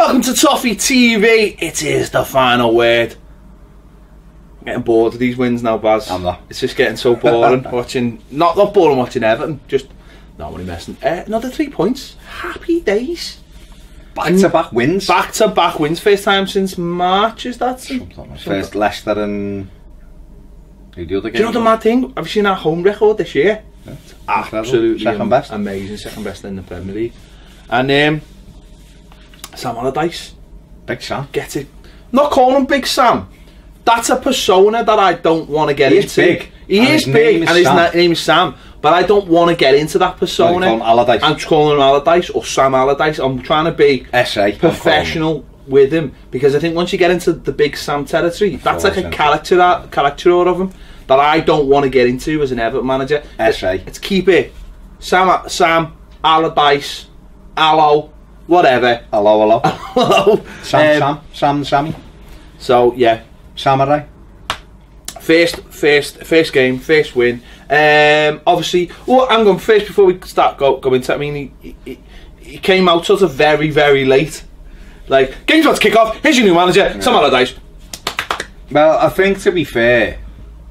Welcome to Toffee TV. It is the final word. I'm getting bored of these wins now, Baz. I'm not. It's just getting so boring watching. Not boring watching Everton. Just not really messing. Another 3 points. Happy days. Back-to-back wins. Back-to-back wins. First time since March. Is that? First Leicester and who the other game? Do you know the mad thing? Have you seen our home record this year? Yeah. It's absolutely second best. amazing. Second best in the Premier League. And Sam Allardyce. Big Sam. Get it. Not calling him Big Sam. That's a persona that I don't want to get into. Big. He is big, and his name is Sam. But I don't want to get into that persona. I'm calling him Allardyce or Sam Allardyce. I'm trying to be professional with him, because I think once you get into the Big Sam territory, that's like a caricature of him that I don't want to get into as an Everton manager. Let's keep it Sam Allardyce, Allo, whatever. Hello. Sammy. So yeah, Samurai. First game, first win. Obviously, I'm going first before we start going to. I mean, he came out sort of very, very late. Like, game's about to kick off. Here's your new manager, Sam Allardyce. Well, I think, to be fair,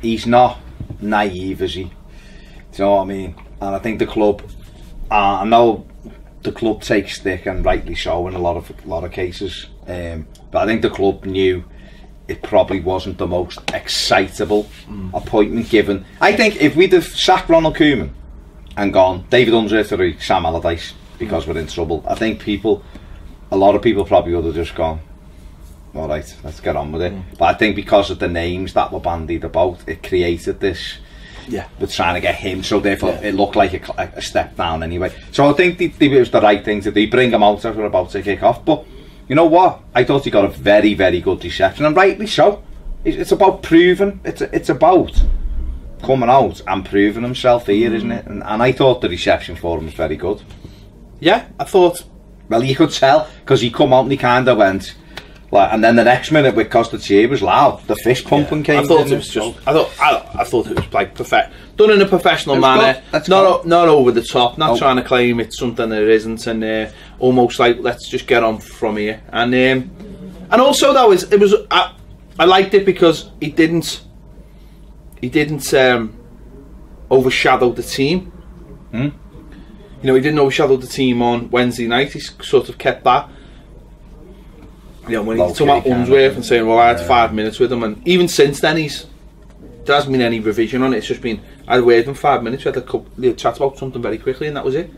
he's not naive, is he? Do you know what I mean? And I think the club, I know the club takes stick, and rightly so in a lot of cases. But I think the club knew it probably wasn't the most excitable appointment given. I think if we'd have sacked Ronald Koeman and gone David Unsworth or Sam Allardyce because we're in trouble, I think a lot of people probably would have just gone, all right, let's get on with it. But I think because of the names that were bandied about, it created this. Yeah, we're trying to get him, so therefore it looked like a step down anyway. So I think it was the right thing to do. Bring him out as we're about to kick off. But you know what? I thought he got a very, very good reception, and rightly so. It's about proving. It's about coming out and proving himself here, isn't it? And I thought the reception for him was very good. Yeah, I thought. Well, you could tell because he come out and he kind of went like, and then the next minute, because the cheer was loud, the fist pumping came. I thought it was just. I thought it was like done in a professional manner. Not over the top. Not trying to claim it's something that it isn't, and almost like let's just get on from here. And also I liked it because he didn't overshadow the team. You know, he didn't overshadow the team on Wednesday night. He sort of kept that. You know, when he's talking about Unsworth and saying, well, I had 5 minutes with him, and even since then there hasn't been any revision on it. It's just been, I had with him 5 minutes, we had a chat about something very quickly, and that was it.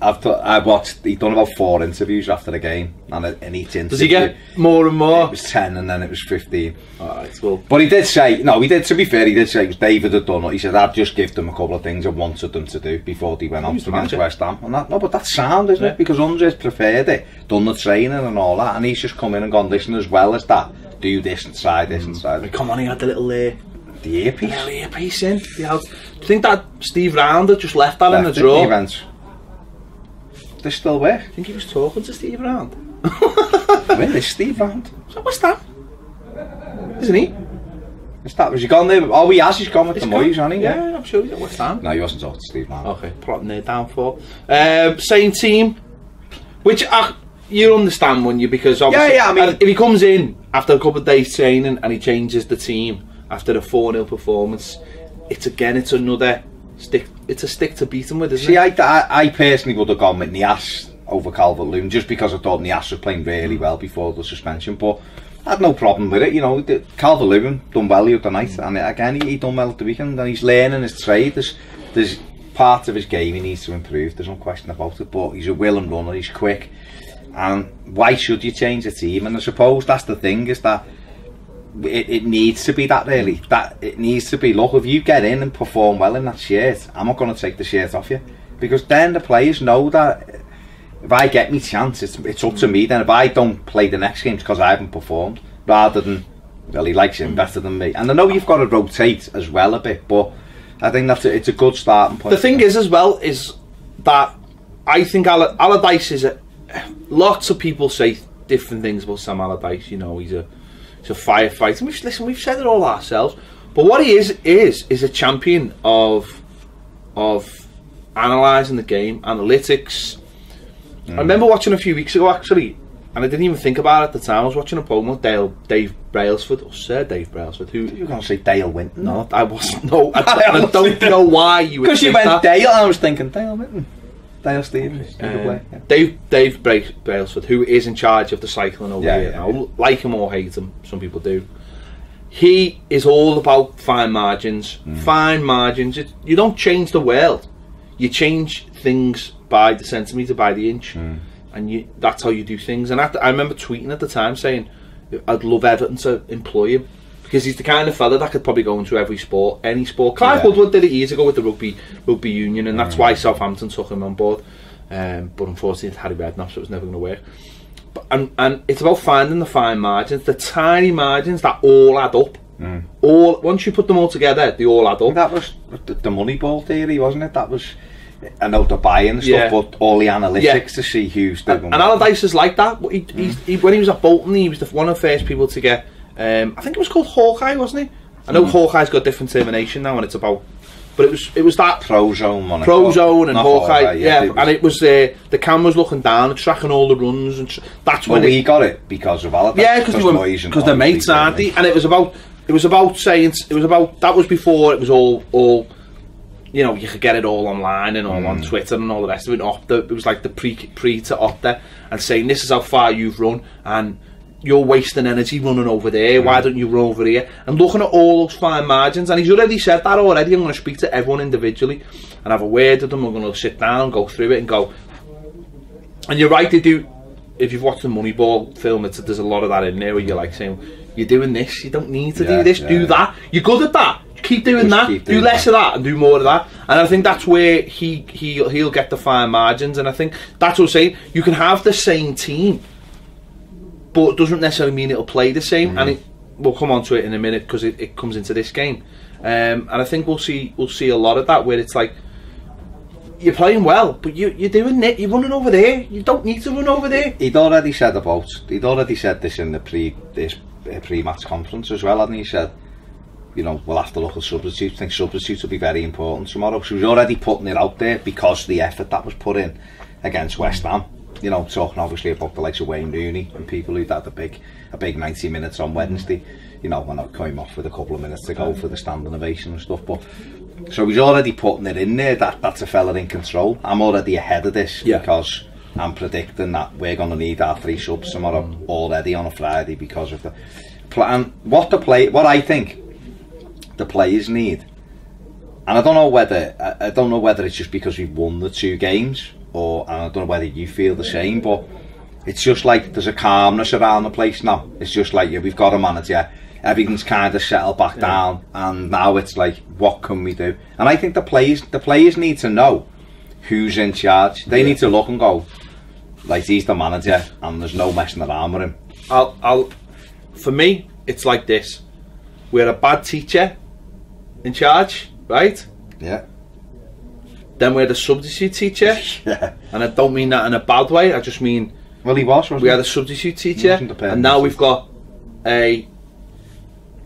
I watched, he'd done about 4 interviews after the game, and in each interview, does he get more and more? It was 10 and then it was 15. Alright, well. But he did say, to be fair, he did say it was David had done it. He said, I'd just give them a couple of things I wanted them to do before they went on to against West Ham. And no, but that's sound, isn't it? Because Unsworth preferred it, done the training and all that, and he's just come in and gone, listen, as well as that, do this and try this and try that. Come on, he had the little the earpiece. Yeah, the earpiece in. Do you think that Steve Round had just left that in the drawer? They still work. I think he was talking to Steve Round. Where is Steve Round? So what's that? Isn't he? Was he gone there? Oh, he's gone with the Moyes, hasn't he? Yeah, I'm sure he's at West Ham. No, he wasn't talking to Steve Round. Okay, plotting their downfall. Same team, which you understand, wouldn't you? Because obviously, I mean, if he comes in after a couple of days training and he changes the team after a 4-0 performance, it's another stick. It's a stick to beat him with, isn't it? I personally would have gone with Niasse over Calvert-Lewin, just because I thought Niasse was playing really well before the suspension, but I had no problem with it. You know, Calvert-Lewin done well the other night, and again he done well at the weekend, and he's learning his trade. There's part of his game he needs to improve, there's no question about it, but he's a willing runner, he's quick, and why should you change the team? And I suppose that's the thing, is that it needs to be that, really. That it needs to be, look, if you get in and perform well in that shirt, I'm not going to take the shirt off you, because then the players know that if I get me chance, it's up to me. Then if I don't play the next game, it's because I haven't performed, rather than, well, he likes him better than me. And I know you've got to rotate as well a bit, but I think it's a good starting point. The thing is as well is that I think Allardyce is lots of people say different things about Sam Allardyce. You know, he's a firefighter. We've said it all ourselves. But what he is a champion of analysing the game, analytics. I remember watching a few weeks ago, actually, and I didn't even think about it at the time. I was watching a promo with Dave Brailsford, or Sir Dave Brailsford, who... You were going to say Dale Winton? No, I wasn't. No, I don't know why you would. Because you went Dale, I was thinking Dale Winton. Dale Stevens. Dave Brailsford, who is in charge of the cycling over here now, like him or hate him, some people do. He is all about fine margins. Fine margins. You don't change the world. You change things by the centimetre, by the inch. And that's how you do things. And I remember tweeting at the time saying I'd love Everton to employ him, because he's the kind of fella that could probably go into every sport, any sport. Clive Woodward did it years ago with the rugby union, and that's why Southampton took him on board. But unfortunately it's Harry Redknapp, so it was never going to work. And it's about finding the fine margins, the tiny margins that all add up. All once you put them all together, they all add up. That was the Moneyball theory, wasn't it? That was, I know the buying and stuff, but all the analytics to see who's doing. And Allardyce is like that. He when he was at Bolton, he was one of the first people to get. I think it was called Hawkeye, wasn't he? I know Hawkeye's got different termination now, and it's about. But it was that Prozone and Hawkeye, and it was the cameras looking down and tracking all the runs, and that's when we got it because of Allardyce. Because they're mates, aren't they? And it was about saying that was before it was all. You know, you could get it all online and all on Twitter and all the rest of it. It was like the pre to Opta, and saying this is how far you've run, and you're wasting energy running over there. Why don't you run over here? And looking at all those fine margins, and he's already said that already. I'm going to speak to everyone individually and have a word with them. We're going to sit down, go through it, and go. And you're right, they do. If you've watched the Moneyball film, there's a lot of that in there where you're like saying, "You're doing this. You don't need to do this. Do that. You're good at that. Keep doing that. Do less of that and do more of that." And I think that's where he'll get the fine margins. And I think that's what I'm saying. You can have the same team, but it doesn't necessarily mean it'll play the same. And we'll come on to it in a minute because it comes into this game. And I think we'll see a lot of that where it's like you're playing well, but you're doing it. You're running over there. You don't need to run over there. He'd already said this in the pre-match conference as well, hadn't he? He said, you know, we'll have to look at substitutes. I think substitutes will be very important tomorrow. So he was already putting it out there because of the effort that was put in against West Ham. You know, talking obviously about the likes of Wayne Rooney and people who'd had a big 90 minutes on Wednesday. You know, when I came off with a couple of minutes to go for the standing ovation and stuff. But so he's already putting it in there. That's a fella in control. I'm already ahead of this because I'm predicting that we're going to need our 3 subs tomorrow already on a Friday because of the plan. What I think the players need, and I don't know whether it's just because we've won the 2 games, and I don't know whether you feel the same, but it's just like there's a calmness around the place now. It's just like we've got a manager, everything's kind of settled back down, and now it's like, what can we do? And I think the players need to know who's in charge. They need to look and go, like, he's the manager, and there's no messing around with him. For me, it's like this: we're a bad teacher in charge, right? Yeah. Then we're the substitute teacher. And I don't mean that in a bad way. I just mean, well, he was. We had a substitute teacher, and now we've got a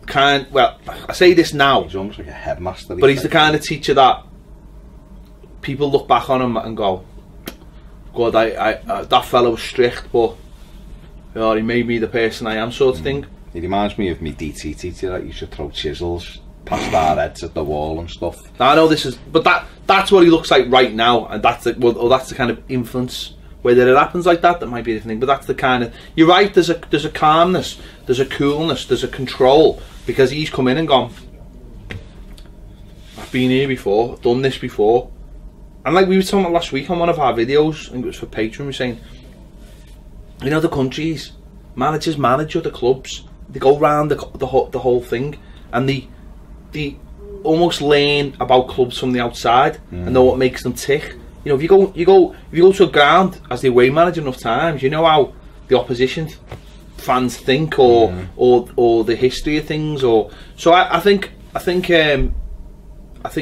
kind. Well, I say this now. He's almost like a headmaster. But he's the kind of teacher that people look back on him and go, "God, that fellow was strict, but he made me the person I am," sort of thing. He reminds me of me DT teacher that used to throw chisels past our heads at the wall and stuff. Now, I know this is, but that's what he looks like right now, and that's the kind of influence. Whether it happens like that might be a different thing. But that's the kind of, you're right. There's a calmness, there's a coolness, there's a control, because he's come in and gone, I've been here before, I've done this before, and like we were talking about last week on one of our videos, I think it was for Patreon, we were saying, you know, the countries, managers manage other clubs. They go round the whole thing, and they almost learn about clubs from the outside and know what makes them tick. You know, if you go to a ground as the away manager enough times, you know how the opposition fans think, or the history of things, or so. I think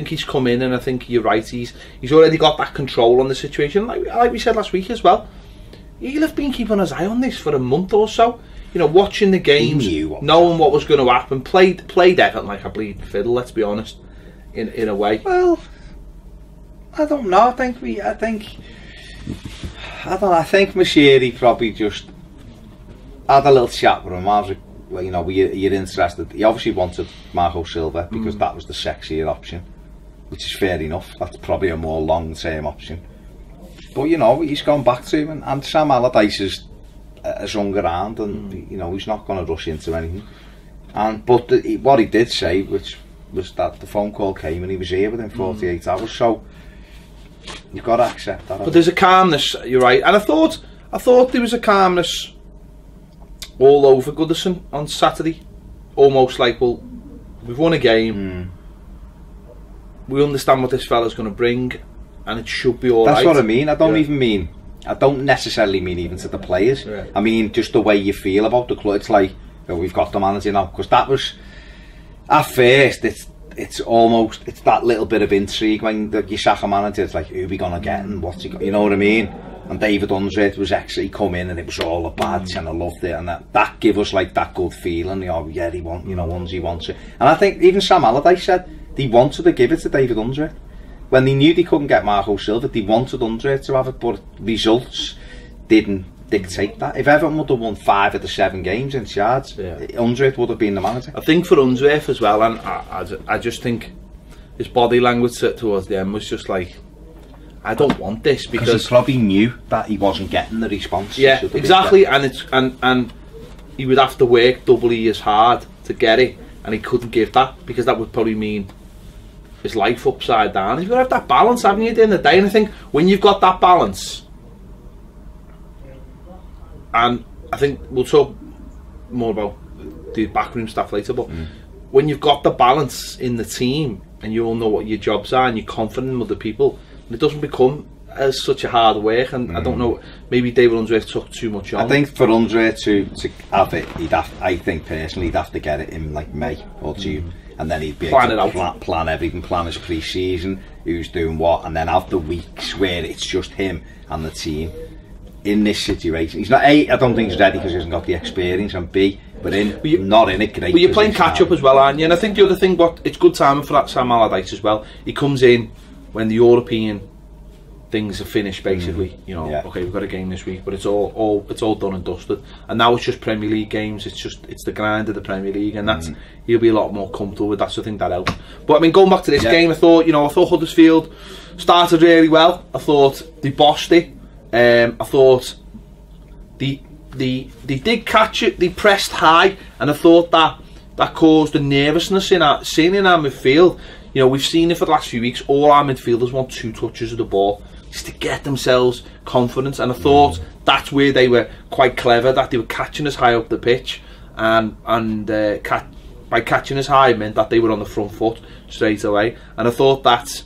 he's come in, and I think you're right. He's already got that control on the situation, like we said last week as well. He'll have been keeping his eye on this for a month or so. You know, watching the games, knowing what was going to happen. Played Everton like a bleeding fiddle. Let's be honest, in a way. Well, I don't know. I think Mashiri probably just had a little chat with him. I was like, well, you know, you're interested. He obviously wanted Marco Silva because that was the sexier option, which is fair enough. That's probably a more long-term option. But, you know, he's gone back to him, and Sam Allardyce is hung around, and, you know, he's not going to rush into anything. But what he did say, which was that the phone call came and he was here within 48 hours, so you've got to accept that. But there's a calmness, you're right, and I thought there was a calmness all over Goodison on Saturday, almost like, well, we've won a game, we understand what this fella's going to bring, and it should be all right. That's what I mean. I don't necessarily mean even to the players. Right. I mean just the way you feel about the club. It's like, well, we've got the manager now, because that was at first. It's almost, it's that little bit of intrigue when you sack a manager. It's like, who are we gonna get and what's he got? You know what I mean? And David Undred was actually come in, and it was all a badge, and I loved it, and that gave us like that good feeling. You know, yeah, he wants it. And I think even Sam Allardyce said he wanted to give it to David Undred. When they knew they couldn't get Marco Silva, they wanted Undred to have it, but results didn't dictate that. If Everton would have won 5 of the 7 games in charge, Undred would have been the manager. I think for Undred as well, and I just think his body language towards the end was just like, I don't want this, because he probably knew that he wasn't getting the response. Yeah, exactly, and he would have to work doubly as hard to get it, and he couldn't give that, because that would probably mean his life upside down. You've got to have that balance, haven't you, at the end of the day? And I think when you've got that balance, and I think we'll talk more about the backroom stuff later, but when you've got the balance in the team, and you all know what your jobs are, and you're confident in other people, it doesn't become as such a hard work. And I don't know, maybe David Undred took too much on. I think for Undred to have it, I think personally he'd have to get it in like May or June. And then he'd be able to plan everything, plan his pre-season, who's doing what, and then have the weeks where it's just him and the team in this situation. He's not, A, I don't think he's ready because he hasn't got the experience, and B, but not in a great. But you're playing catch up as well, aren't you? And I think the other thing, but it's good timing for that Sam Allardyce as well. He comes in when the European things are finished, basically. You know, okay, we've got a game this week, but it's all done and dusted, and now it's just Premier League games. It's the grind of the Premier League, and that's he'll be a lot more comfortable with that. So I think that helps. But I mean, going back to this game, I thought Huddersfield started really well. I thought they bossed it. I thought they did catch it. They pressed high, and I thought that caused the nervousness in our midfield. You know, we've seen it for the last few weeks. All our midfielders want 2 touches of the ball just to get themselves confidence, and I thought that's where they were quite clever, that they were catching us high up the pitch, and by catching us high meant that they were on the front foot straight away. And I thought that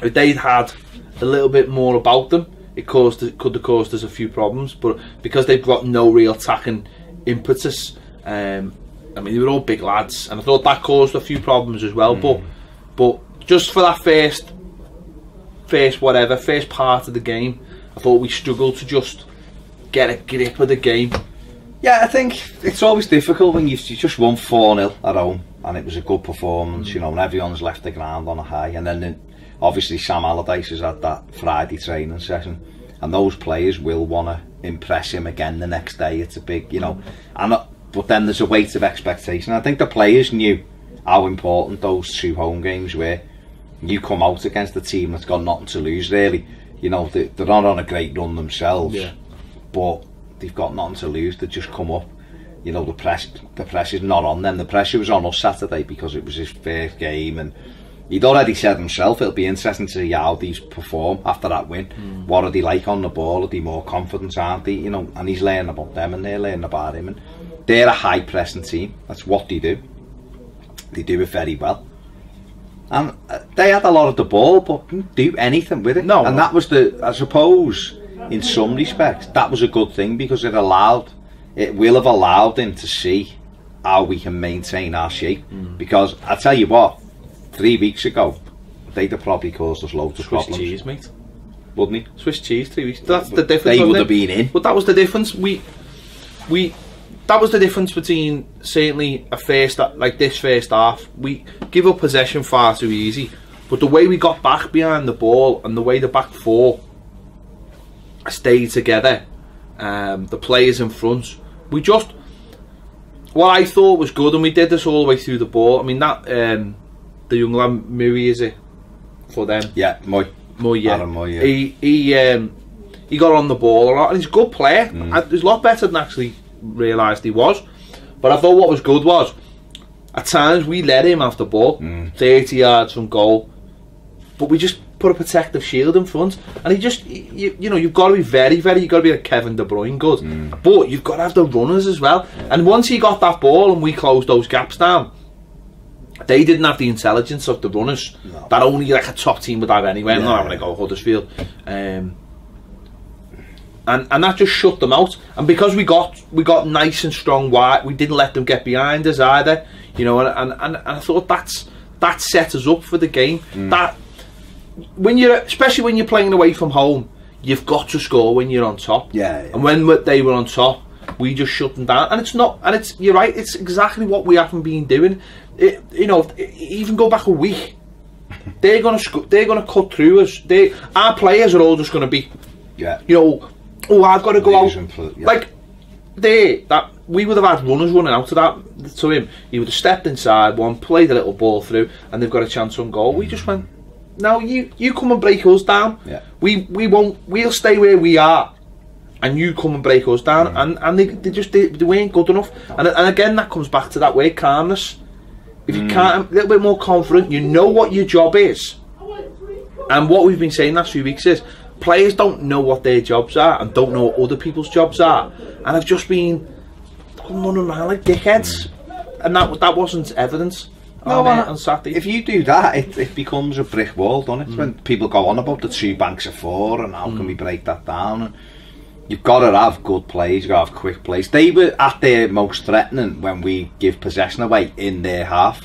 if they'd had a little bit more about them, it could have caused us a few problems, but because they've got no real attacking impetus, I mean, they were all big lads, and I thought that caused a few problems as well. But just for that first part of the game, I thought we struggled to just get a grip of the game. Yeah, I think it's always difficult when you just won 4-0 at home, and it was a good performance, you know, and everyone's left the ground on a high. And then obviously Sam Allardyce has had that Friday training session, and those players will want to impress him again the next day. It's a big, you know, but then there's a weight of expectation. I think the players knew how important those 2 home games were. You come out against a team that's got nothing to lose, really. You know, they're not on a great run themselves, but they've got nothing to lose. They just come up. You know, the pressure's not on them. The pressure was on us Saturday because it was his first game, and he'd already said himself it'll be interesting to see how these perform after that win. What are they like on the ball? Are they more confident, aren't they? You know, and he's learning about them, and they're learning about him, and they're a high pressing team. That's what they do. They do it very well. And they had a lot of the ball, but didn't do anything with it. And that was I suppose, in some respects, that was a good thing, because it will have allowed him to see how we can maintain our shape. Because I tell you what, 3 weeks ago, they'd have probably caused us loads of problems. Swiss cheese, mate. Wouldn't he? Swiss cheese, 3 weeks. That's the difference. They would have been in. But that was the difference. That was the difference between certainly this first half. We give up possession far too easy, but the way we got back behind the ball, and the way the back 4 stayed together, the players in front We just, what I thought was good, and we did this all the way through the ball. I mean, that the young lad Murray, is it for them? Yeah, Moy, yeah. Aaron Moy, yeah. He got on the ball a lot, and he's a good player. He's a lot better than I actually realised he was. But I thought what was good was, at times we let him have the ball, 30 yards from goal, but we just put a protective shield in front, and he just, you know, you've got to be very, you've got to be like Kevin De Bruyne good, but you've got to have the runners as well. And once he got that ball and we closed those gaps down, they didn't have the intelligence of the runners that only like a top team would have anyway. I'm not having to go Huddersfield, and that just shut them out. And because we got nice and strong wide, we didn't let them get behind us either, you know. And I thought that set us up for the game. That when especially when you're playing away from home, you've got to score when you're on top. And when they were on top, we just shut them down. And you're right, it's exactly what we haven't been doing. You know, even go back a week, they're gonna cut through us. Our players are all just gonna be, you know, oh, I've got to go out. Like that we would have had runners running out to him. He would have stepped inside one, played a little ball through, and they've got a chance on goal. We just went, no, you come and break us down. We won't. We'll stay where we are, and you come and break us down. And they weren't good enough. And again, that comes back to that word calmness. If you can't, a little bit more confident, you know what your job is. And what we've been saying last few weeks is, players don't know what their jobs are and don't know what other people's jobs are, and have just been running around like dickheads. And that wasn't evidence on Saturday. If you do that, it becomes a brick wall, doesn't it? When people go on about the 2 banks of 4 and how can we break that down, and you've got to have good plays, you've got to have quick plays. They were at their most threatening when we give possession away in their half,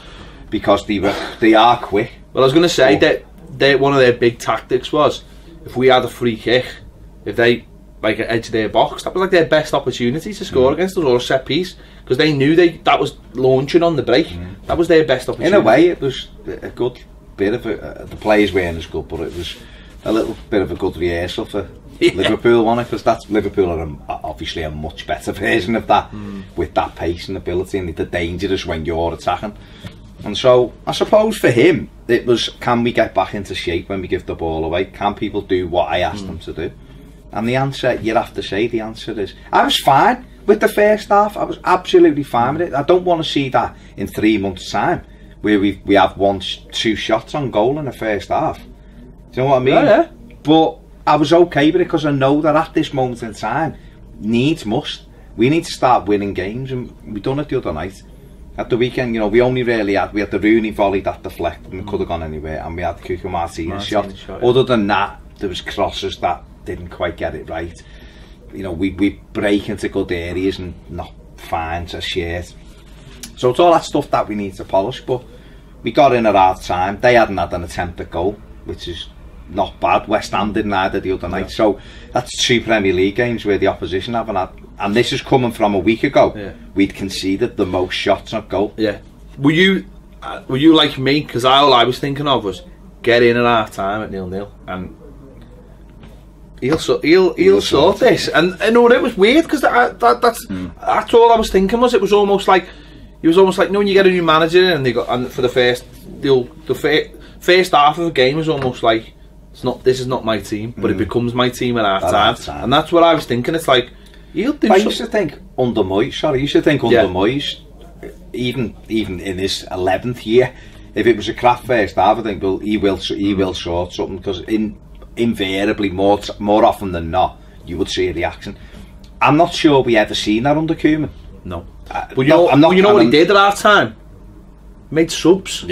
because they are quick. Well, I was going to say that one of their big tactics was, if we had a free kick, if they like at edge of their box, that was like their best opportunity to score against us, or a set piece, because they knew that was launching on the break. That was their best opportunity. In a way, it was a good bit of the players weren't as good, but it was a little bit of a good rehearsal for Liverpool, wasn't it? Because Liverpool are obviously a much better version of that, with that pace and ability, and they're dangerous when you're attacking. And so I suppose for him it was, can we get back into shape when we give the ball away? Can people do what I asked them to do? And the answer, you'd have to say, the answer is, I was fine with the first half. I was absolutely fine with it. I don't want to see that in 3 months' time, where we have 1-2 shots on goal in the first half. Do you know what I mean? Yeah. But I was okay with it, because I know that at this moment in time, we need to start winning games, and we done it the other night. At the weekend, you know, we had the Rooney volley that deflected and could have gone anywhere, and we had the Cuco Martinez shot. Other than that, there was crosses that didn't quite get it right. You know, we break into good areas and not find a shit. So it's all that stuff that we need to polish, but we got in at half time. They hadn't had an attempt at goal, which is not bad. West Ham didn't either the other night. So that's 2 Premier League games where the opposition haven't had, and this is coming from a week ago. We'd conceded the most shots on goal. Were you like me? Because all I was thinking of was get in at half time at 0-0 and he'll sort this. And no, it was weird, because that's all I was thinking. It was almost like when you get a new manager in, and for the first half of the game was almost like, this is not my team, but it becomes my team at half time. And that's what I was thinking. It's like, he'll do. I used to think under Moyes, even in his 11th year, if it was a crap first half, I think he will sort something, because invariably, more often than not, you would see a reaction. I'm not sure we ever seen that under Koeman. No. But you know what he did at half time? Made subs.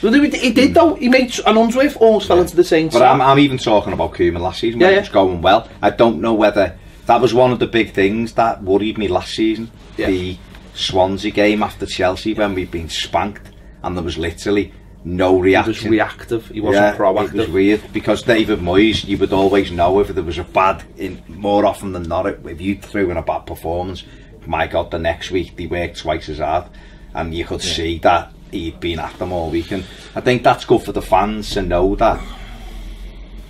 He did though. He made, and Unsworth almost fell into the same. But I'm even talking about Koeman last season when it was going well. I don't know whether that was one of the big things that worried me last season. The Swansea game after Chelsea, when we'd been spanked and there was literally no reaction. He was reactive. He wasn't proactive. It was weird, because David Moyes, you would always know if there was a bad, more often than not, if you threw in a bad performance, my God, the next week they worked twice as hard, and you could see that he'd been at them all week. And I think that's good for the fans to know that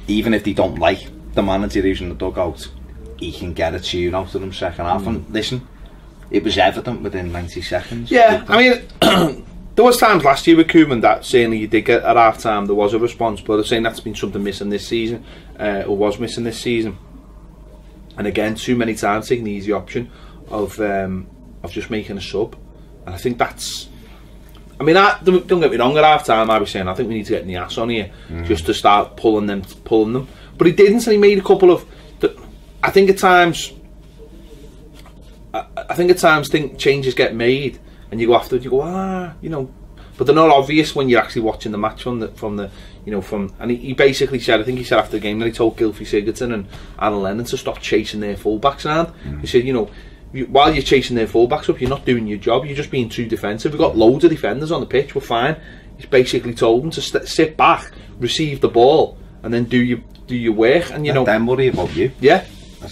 even if they don't like the manager who's in the dugout, he can get a tune out of them second half. And listen, it was evident within 90 seconds. Yeah, I mean, there was times last year with Koeman that certainly you did get at half time there was a response, but I'm saying that's been something missing this season, or was missing this season. And again, too many times taking the easy option of just making a sub, and I think that's. I mean, don't get me wrong. At half time, I was saying I think we need to get in the ass on here just to start pulling them. But he didn't, and he made a couple of. I think at times changes get made, and you go after it. You go, you know, but they're not obvious when you're actually watching the match from the. And he basically said, I think he said after the game that he told Gylfi Sigurdsson and Aaron Lennon to stop chasing their fullbacks around. He said, you know, while you're chasing their fullbacks up, you're not doing your job. You're just being too defensive. We've got loads of defenders on the pitch. We're fine. He's basically told them to sit back, receive the ball, and then do your work. And you know, then worry about you. Yeah,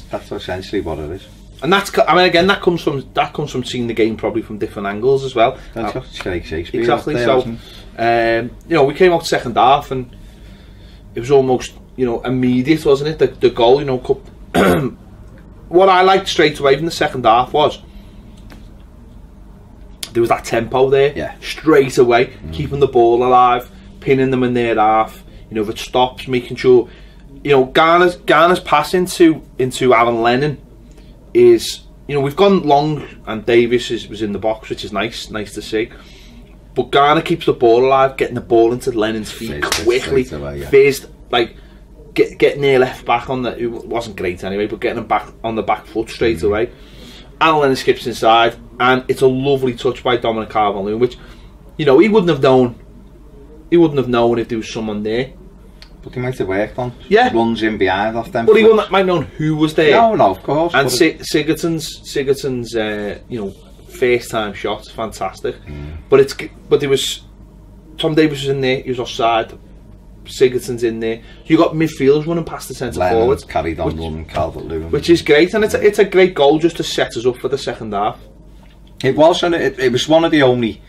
that's essentially what it is. And that's, I mean, again, that comes from seeing the game probably from different angles as well. Exactly. So, you know, we came out second half and it was almost, you know, immediate, wasn't it? The goal, you know. What I liked straight away from the second half was there was that tempo there, straight away, keeping the ball alive, pinning them in their half. You know, if it stops, making sure, you know, Garner's pass into Aaron Lennon is, you know, we've gone long and Davis was in the box, which is nice to see. But Garner keeps the ball alive, getting the ball into Lennon's feet quickly, fizzed, like getting their left back on the, it wasn't great anyway, but getting him back on the back foot straight away. Aaron Lennon skips inside, and it's a lovely touch by Dominic Calvert-Lewin, which, you know, he wouldn't have known if there was someone there. But he might have worked on. Yeah. Runs in behind off them. But he might have known who was there. No, of course. And Sigurdsson's you know, first time shot, fantastic. But there was Tom Davis was in there. He was offside. Sigurdsson's in there. You got midfielders running past the centre forwards. Carried on running Calvert-Lewin, which is great, and it's a great goal just to set us up for the second half. It was, and it was one of the only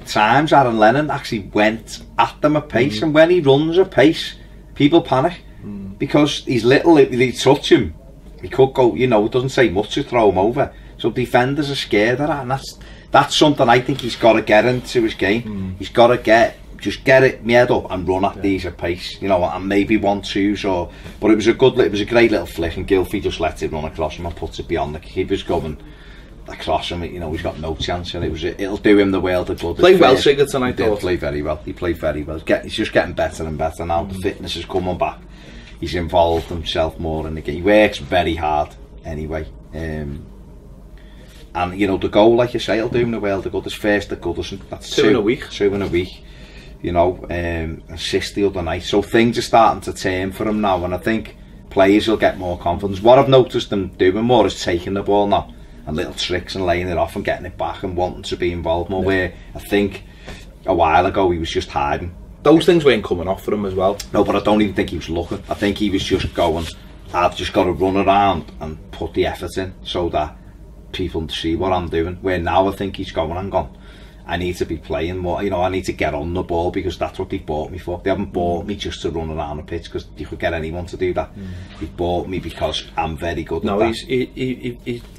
times Aaron Lennon actually went at them at pace, and when he runs at pace, people panic because he's little. If they touch him, he could go. You know, it doesn't say much to throw him over. So defenders are scared of that, and that's something I think he's got to get into his game. He's got to get it made up and run at these at pace, you know, and maybe 1-2s but it was a great little flick, and Gylfi just lets it run across him and puts it beyond the keeper's going across him. You know, he's got no chance, and it'll do him the world of good. Played well, Sigurdsson, I thought. He did play very well. He played very well. He's just getting better and better now. The fitness is coming back. He's involved himself more in the game. He works very hard anyway. And you know, the goal, like you say, it'll do him the world of good. His first at Goodison. That's two in a week. You know, assist the other night. So things are starting to turn for him now, and I think players will get more confidence. What I've noticed them doing more is taking the ball now, and little tricks and laying it off and getting it back and wanting to be involved more, where I think a while ago he was just hiding. Those things weren't coming off for him as well. No, but I don't even think he was looking. I think he was just going, I've just got to run around and put the effort in so that people see what I'm doing. Where now I think he's going, hang on, I need to be playing more, you know, I need to get on the ball, because that's what they've bought me for. They haven't bought me just to run around the pitch, because you could get anyone to do that. They've bought me because I'm very good at that.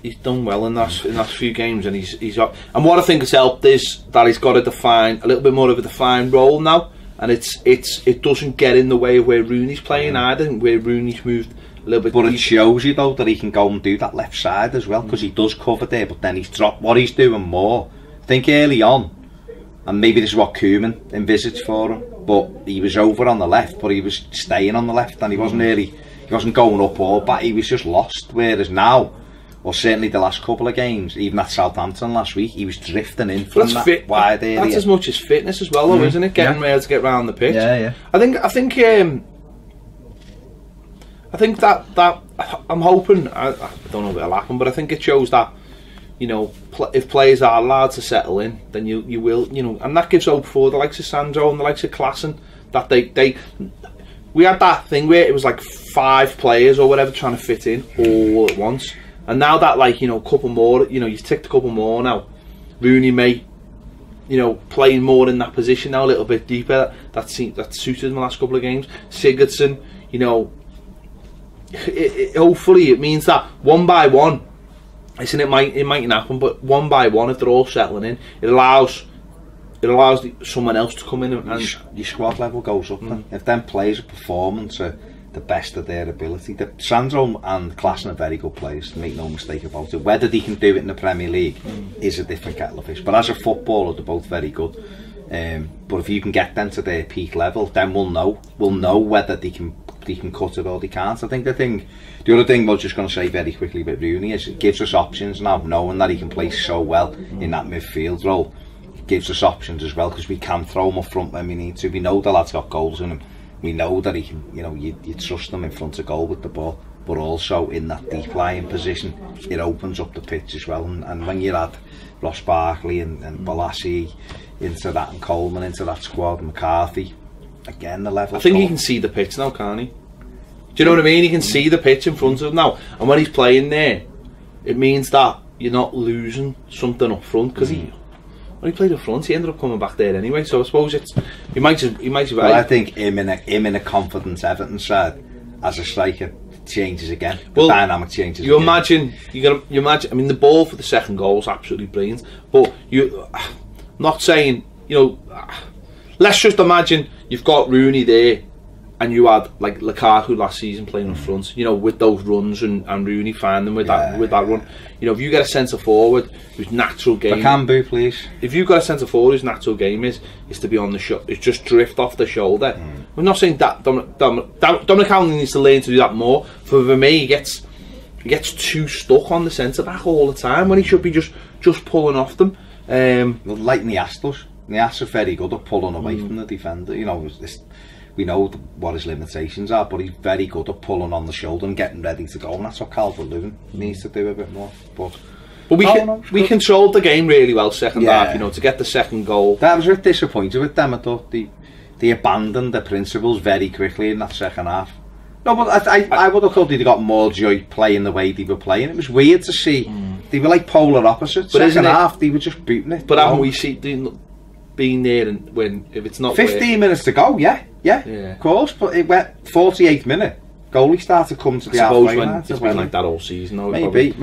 He's done well in that few games, and he's up. And what I think has helped is that he's got to define a little bit more of a defined role now, and it doesn't get in the way of where Rooney's playing either, and where Rooney's moved a little bit. But it shows you though that he can go and do that left side as well, because he does cover there, but then he's dropped what he's doing more. I think early on, and maybe this is what Koeman envisaged for him, but he was over on the left, but he was staying on the left, and he wasn't going up or back, he was just lost. Whereas now, or certainly the last couple of games, even at Southampton last week, he was drifting in from that wide area. That's as much as fitness as well, though, isn't it? Getting able to get round the pitch. Yeah. I think that I'm hoping. I don't know if it'll happen, but I think it shows that, you know, if players are allowed to settle in, then you will, you know, and that gives hope for the likes of Sandro and the likes of Klassen, that we had that thing where it was like 5 players or whatever trying to fit in all at once, and now that, like, you know, a couple more, you know, you've ticked a couple more now. Rooney may, you know, playing more in that position now, a little bit deeper. That suited in the last couple of games. Sigurdsson, you know, hopefully it means that one by one, Listen, it mightn't happen, but one by one, if they're all settling in, it allows someone else to come in and your squad level goes up. If them players are performing to the best of their ability, Sandro and Klassen are very good players, make no mistake about it. Whether they can do it in the Premier League is a different kettle of fish, but as a footballer they're both very good. But if you can get them to their peak level, then we'll know whether they can cut it or they can't. I think the other thing I was just going to say very quickly about Rooney is it gives us options now, knowing that he can play so well in that midfield role. It gives us options as well, because we can throw him up front when we need to. We know the lad's got goals in him. We know that he can, you trust him in front of goal with the ball, but also in that deep lying position, it opens up the pitch as well. And when you add Ross Barkley and Balassi into that, and Coleman into that squad, McCarthy, again the level. I think he can see the pitch now, can't he? Do you know what I mean? He can see the pitch in front of him now, and when he's playing there, it means that you're not losing something up front, because when he played up front, he ended up coming back there anyway. So I suppose he might have. Well, I think him in a confident Everton side as a striker changes again. The dynamic changes. You imagine. I mean, the ball for the second goal is absolutely brilliant. But not saying, let's just imagine you've got Rooney there, and you had like Lukaku last season playing up front, with those runs, and Rooney finding with that run. If you get a centre forward whose natural game, Bakambu, please. If you've got a centre forward whose natural game is to be on the shot, it's just drift off the shoulder. We're not saying that Dominic Calvin needs to learn to do that more. For me, he gets too stuck on the centre back all the time when he should be just pulling off them. Like Nias does. Nias are very good at pulling away from the defender. We know what his limitations are, but he's very good at pulling on the shoulder and getting ready to go, and that's what Calvert-Lewin needs to do a bit more. But we controlled the game really well second half, to get the second goal. I was a bit disappointed with them. I thought they abandoned their principles very quickly in that second half. No, but I would have thought they'd got more joy playing the way they were playing. It was weird to see. They were like polar opposites. But second half, they were just booting it. But haven't we seen being there, and if it's not 15 minutes to go, yeah, of course, but it went 48th minute, goalie started coming to the halfway line. It's been like that all season, though, maybe.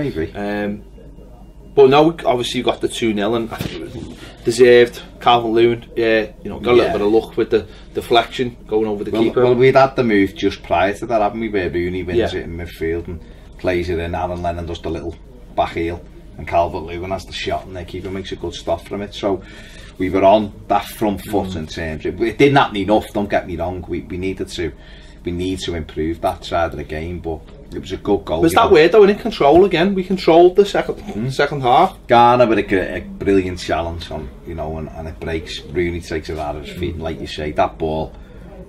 But now obviously you got the 2-0, and I think it was deserved. Calvert-Lewin, got a little bit of luck with the deflection going over the keeper. Well, we'd had the move just prior to that, haven't we, where Rooney wins it in midfield and plays it in. Aaron Lennon does the little back heel, and Calvert-Lewin has the shot, and their keeper makes a good stop from it. So we were on that front foot in terms of, it didn't happen enough, don't get me wrong. We need to improve that side of the game, but it was a good goal. Was that weird though? In control again, we controlled the second half. Garner with a brilliant challenge on, and it breaks. Rooney takes it out of his feet, and like you say, that ball,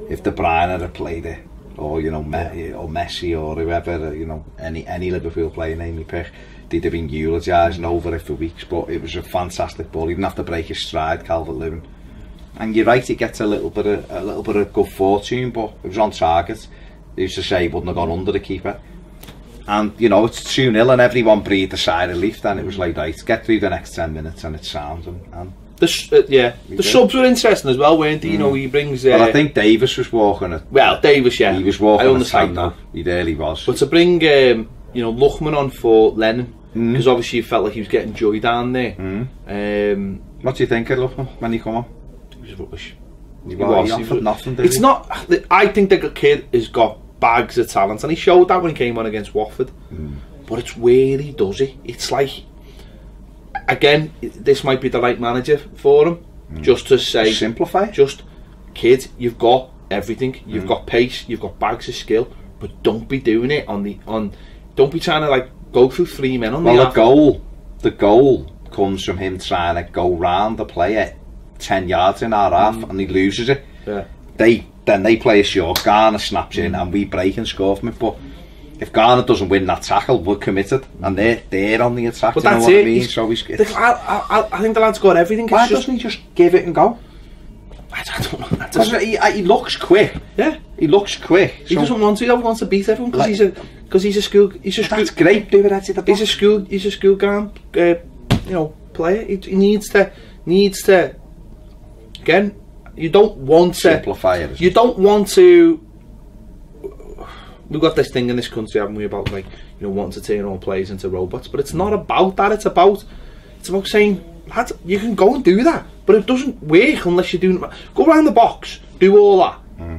if De Bruyne had played it, or or Messi or whoever, any Liverpool player name you pick, they'd have been eulogising over it for weeks. But it was a fantastic ball. He didn't have to break his stride, Calvert-Lewin. And you're right, he gets a little bit of good fortune, but it was on target. They used to say he wouldn't have gone under the keeper. And it's 2-0, and everyone breathed a sigh of relief. Then it was like, right, get through the next 10 minutes, and it's sound. And the subs were interesting as well, weren't they? He brings. Well, I think Davis was walking it. Well, Davis, yeah, he was walking. I understand that. He really was. But to bring, Luchman on for Lennon, because obviously you felt like he was getting joy down there. What do you think of Luchman when he come on? He was rubbish. He offered nothing. It's not. I think the kid has got bags of talent, and he showed that when he came on against Watford. But it's where he does it. It's like, again, this might be the right manager for him, just to say, simplify. Just, kid, you've got everything. You've got pace. You've got bags of skill, but don't be doing it on. Don't be trying to go through three men on the goal comes from him trying to go round the player 10 yards in our half, and he loses it. Yeah. They play a short, Garner snaps in, and we break and score from it. But if Garner doesn't win that tackle, we're committed, and they're on the attack. But that's it. So I think the lad's got everything. Why doesn't he just give it and go? I don't know. He looks quick. Yeah, he looks quick. He doesn't want to. He wants to beat everyone because he's a school. That's great. Do it at the back. He's a school ground, player. He needs to. Again, you don't want to simplify it. You don't want to we've got this thing in this country, haven't we, about like, you know, wanting to turn all players into robots, but it's not about that. It's about saying, lads, you can go and do that, but it doesn't work unless you're doing it. Go around the box, do all that,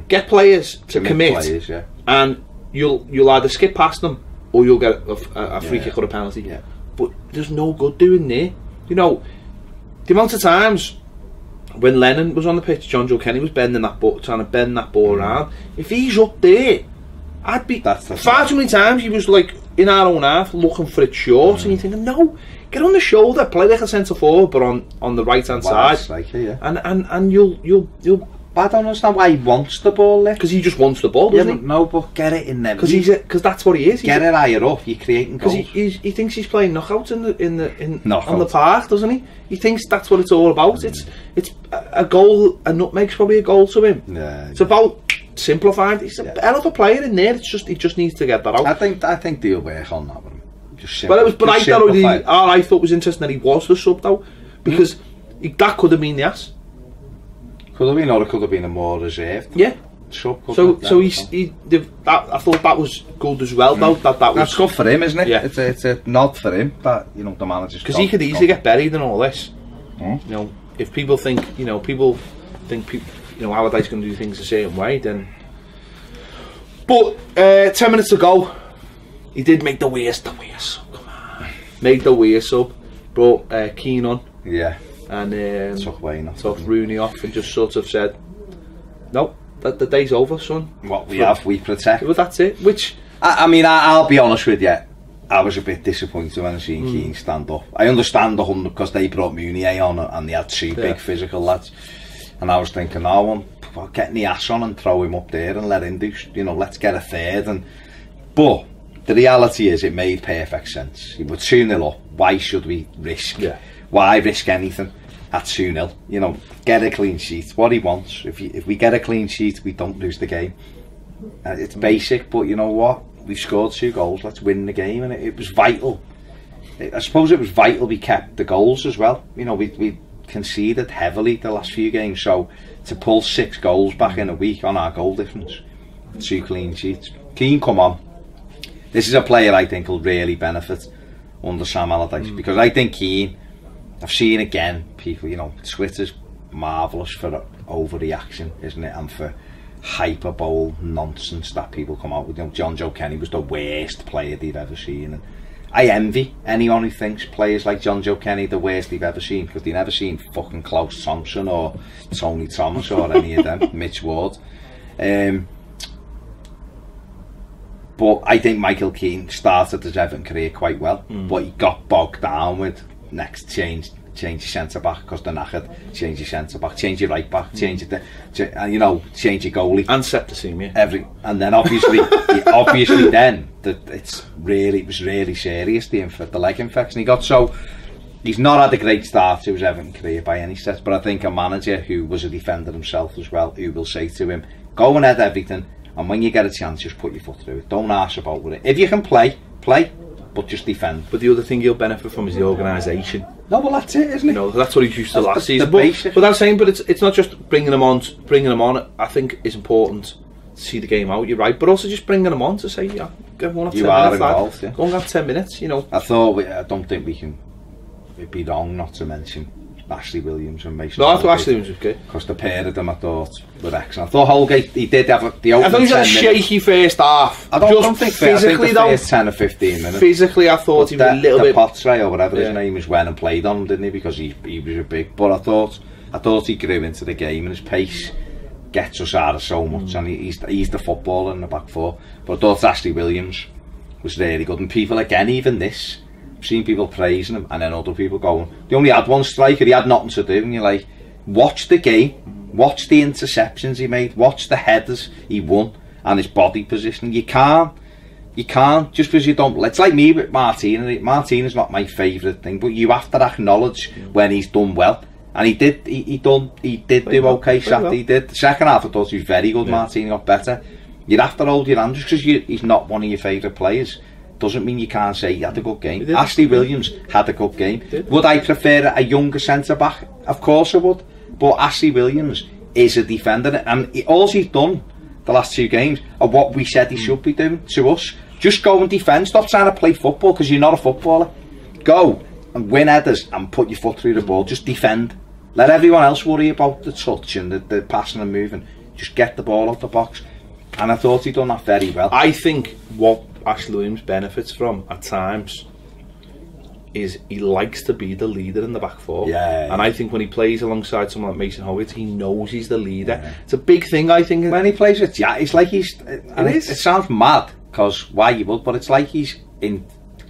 get players to commit, players, yeah. and you'll either skip past them or you'll get a free kick or a penalty. Yeah. But there's no good doing there. You know, the amount of times when Lennon was on the pitch, John Joe Kenny was bending that ball, trying to bend that ball around. If he's up there, I'd be far too many times he was like in our own half looking for it short, and you're thinking, no, get on the shoulder, play like a centre forward, but on the right hand side, like it, yeah. and you'll. But I don't understand why he wants the ball there. Because he just wants the ball, doesn't he? No, but get it in there. Because that's what he is. Get it higher up. You're creating goals. Because he thinks he's playing knockouts on the park, doesn't he? He thinks that's what it's all about. It's a goal. A nutmeg's probably a goal to him. Yeah, it's about simplifying. He's a hell of a player in there. He just needs to get that out. I think they'll work on that with him. I thought was interesting that he was the sub though, because that could have been the ass. Could have been, or it could have been a more reserved. Yeah. Sub. I thought that was good as well though. That's good for him, isn't it? Yeah. It's a nod for him that, you know, the manager's. Because he could easily get buried in all this. You know, if people think, you know, Allardyce going to do things a certain way, then. But 10 minutes to go, he did make the worst sub. Come on, made the worst sub. Brought Keane on. Yeah. And took Rooney off and just sort of said, no, the day's over, son. What we have, we protect. Well, that's it. Which I mean, I'll be honest with you, I was a bit disappointed when I seen Keane stand up. I understand 100 because they brought Munier on and they had two big physical lads, and I was thinking, getting the ass on and throw him up there and let him do, you know, let's get a third. But the reality is, it made perfect sense. He was 2-0 up. Why should we risk? Yeah. Why risk anything at 2-0? You know, get a clean sheet. What he wants. If we get a clean sheet, we don't lose the game. It's basic, but you know what? We've scored 2 goals. Let's win the game, and it was vital. I suppose it was vital we kept the goals as well. You know, we conceded heavily the last few games, so to pull 6 goals back in a week on our goal difference, 2 clean sheets. Keane, come on. This is a player I think will really benefit under Sam Allardyce, because I think Keane, I've seen again, people, you know, Twitter's marvellous for overreaction, isn't it? And for hyperbole nonsense that people come out with. You know, John Joe Kenny was the worst player they've ever seen. And I envy anyone who thinks players like John Joe Kenny the worst they've ever seen, because they've never seen fucking Klaus Thompson or Tony Thomas or any of them, Mitch Ward. But I think Michael Keane started his Everton career quite well, but he got bogged down with next change your centre back because they're knackered, change your centre back, change your right back, change your change your goalie and set the team, and then obviously then it was really serious, the leg infection he got. So he's not had a great start to his Everton career by any stretch, but I think a manager who was a defender himself as well, who will say to him, go and head everything, and when you get a chance, just put your foot through it. Don't arse about with it. If you can play, but just defend. But the other thing you'll benefit from is the organisation. No, well, that's it, isn't it? You know, that's what he's used to last season. But I'm saying, but it's not just bringing them on. I think it's important to see the game out. You're right, but also just bringing them on to say, yeah, get 1 or 10 minutes. Involved, yeah. Go and have 10 minutes. You know. I don't think we can. It'd be wrong not to mention Ashley Williams and Mason. No, I thought Ashley Williams was good. Because the pair of them, I thought, were excellent. I thought Holgate, he did have the opening. I thought he was a shaky first half. I don't think physically, I think the first 10 or 15 minutes. Physically, I thought he was a little bit. Potre or whatever his name is, went and played on him, didn't he? Because he was a big. But I thought he grew into the game, and his pace gets us out of so much, and he's the footballer in the back four. But I thought Ashley Williams was really good, and people again, even this. Seen people praising him and then other people going, they only had one striker, he had nothing to do, and you're like, watch the game, watch the interceptions he made, watch the headers he won and his body position. You can't just because you don't. It's like me with Martinez not my favourite thing, but you have to acknowledge when he's done well, and he did do okay Saturday. Well. He did. The second half I thought he was very good. Martinez got better. You'd have to hold your hand just because he's not one of your favourite players doesn't mean you can't say he had a good game. Ashley Williams had a good game. Would I prefer a younger centre back? Of course I would. But Ashley Williams is a defender, and all he's done the last 2 games are what we said he should be doing to us. Just go and defend. Stop trying to play football because you're not a footballer. Go and win headers and put your foot through the ball. Just defend. Let everyone else worry about the touch and the passing and moving. Just get the ball out the box. And I thought he'd done that very well. I think what Ashley Williams benefits from at times is he likes to be the leader in the back four. Yeah. And I think when he plays alongside someone like Mason Howitt, he knows he's the leader. Yeah. It's a big thing, I think. When he plays with Jack, it's like he's... It sounds mad, because why you would, but it's like he's in...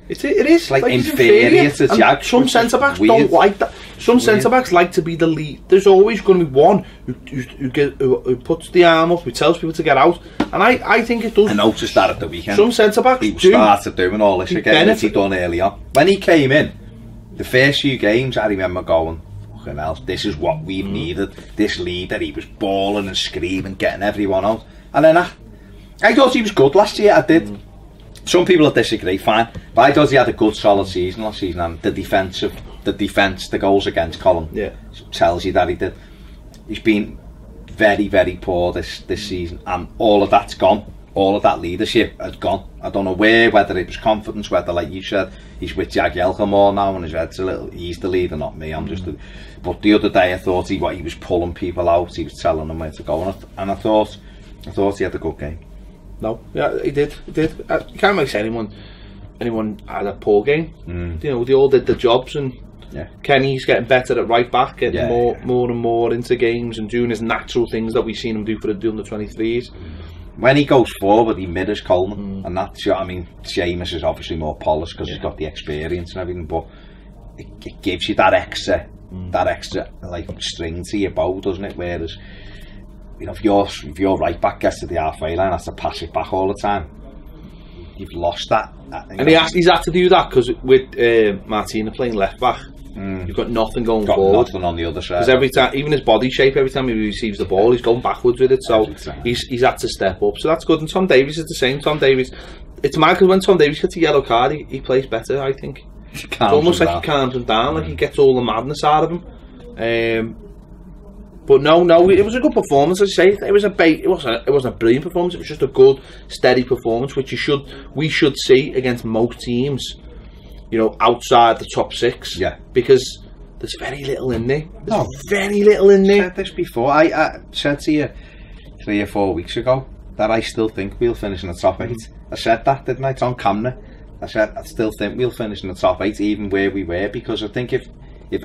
It is like inferior to Jack. Some centre-backs don't like that. Some centre-backs like to be the lead. There's always going to be one who puts the arm up, who tells people to get out. And I think it does. I noticed that at the weekend. Some centre-backs he started doing all this again, as he done early on. When he came in, the first few games, I remember going, fucking hell, this is what we've needed. This leader, he was bawling and screaming, getting everyone out. And then I thought he was good last year, I did. Some people will disagree, fine. But I thought he had a good solid season last season, and the defence, the goals against column tells you that he did. He's been very, very poor this season, and all of that's gone. All of that leadership has gone. I don't know whether it was confidence, whether, like you said, he's with Jag Yelka more now, and his head's a little, he's the leader, not me, I'm just but the other day I thought he was pulling people out, he was telling them where to go, and I thought he had a good game. No, yeah, he did. You can't really say anyone had a poor game. You know, they all did their jobs, and Kenny's getting better at right back, getting more and more into games and doing his natural things that we've seen him do for the under-23s. When he goes forward, he mirrors Coleman, and that's, I mean, Seamus is obviously more polished because he's got the experience and everything, but it gives you that extra like string to your bow, doesn't it? Whereas, you know, if your right back gets to the halfway line, has to pass it back all the time, you've lost that. And he's had to do that because with Martina playing left back, you've got nothing going forward. Nothing on the other side. Because every time, even his body shape, every time he receives the ball, he's going backwards with it. So he's had to step up. So that's good. And Tom Davies is the same. Tom Davies, it's mad because when Tom Davies gets a yellow card, he plays better, I think. It's almost like he calms him down, like he gets all the madness out of him. But no, it was a good performance. As I say, it wasn't a brilliant performance. It was just a good, steady performance, which we should see against most teams. You know, outside the top 6. Yeah. Because there's very little in there. Very little in there. I said this before. I said to you 3 or 4 weeks ago that I still think we'll finish in the top 8. I said that, didn't I? It's on camera. I said I still think we'll finish in the top 8, even where we were, because I think if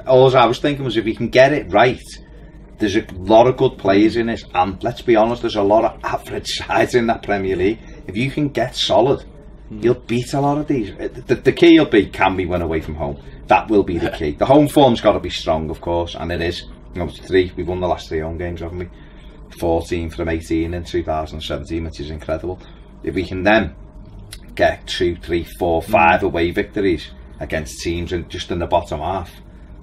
all I was thinking was if we can get it right. There's a lot of good players in it, and let's be honest, there's a lot of average sides in that Premier League. If you can get solid, you'll beat a lot of these. The key will be, can we win away from home? That will be the key. The home form's got to be strong, of course, and it is. You know, we've won the last 3 home games, haven't we? 14 from 18 in 2017, which is incredible. If we can then get 2, 3, 4, 5 away victories against teams and just in the bottom half,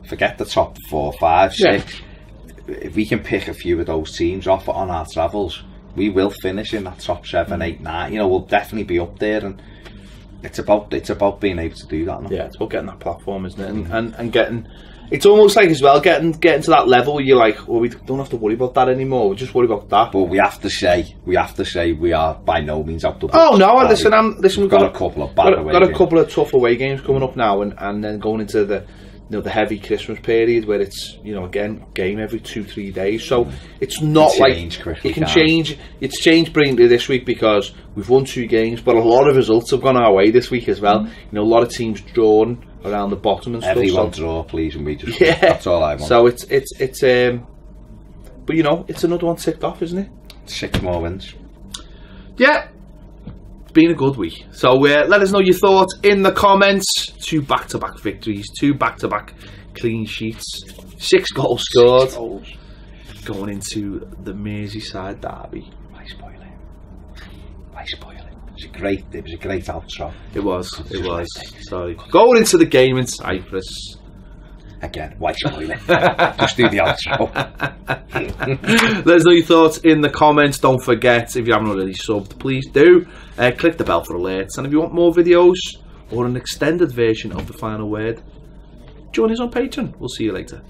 forget the top 4, 5, 6. If we can pick a few of those teams off on our travels, we will finish in that top 7, 8, 9. You know, we'll definitely be up there, and it's about being able to do that now. Yeah, it's about getting that platform, isn't it? And getting, it's almost like as well getting to that level where you're like, well, we don't have to worry about that anymore. We just worry about that. But we have to say we are by no means out the box. Oh no, listen, we've got a couple of couple of tough away games coming up now, and then going into the, you know, the heavy Christmas period where it's, you know, again, game every 2-3 days. So it's not like it can change. It's changed brilliantly this week because we've won 2 games, but a lot of results have gone our way this week as well. You know, a lot of teams drawn around the bottom and stuff. Everyone draw, please, and we just that's all I want. So it's but you know, it's another one ticked off, isn't it? 6 more wins. Yeah. Been a good week. So let us know your thoughts in the comments. 2 back-to-back victories, 2 back-to-back clean sheets, 6 goals scored. 6 goals. Going into the Merseyside derby. Why spoil it? It was a great outro. It was. Sorry. Going into the game in Cyprus. Again, why spoil it? Just do the outro. Let us know your thoughts in the comments. Don't forget, if you haven't already subbed, please do. Click the bell for alerts. And if you want more videos or an extended version of The Final Word, join us on Patreon. We'll see you later.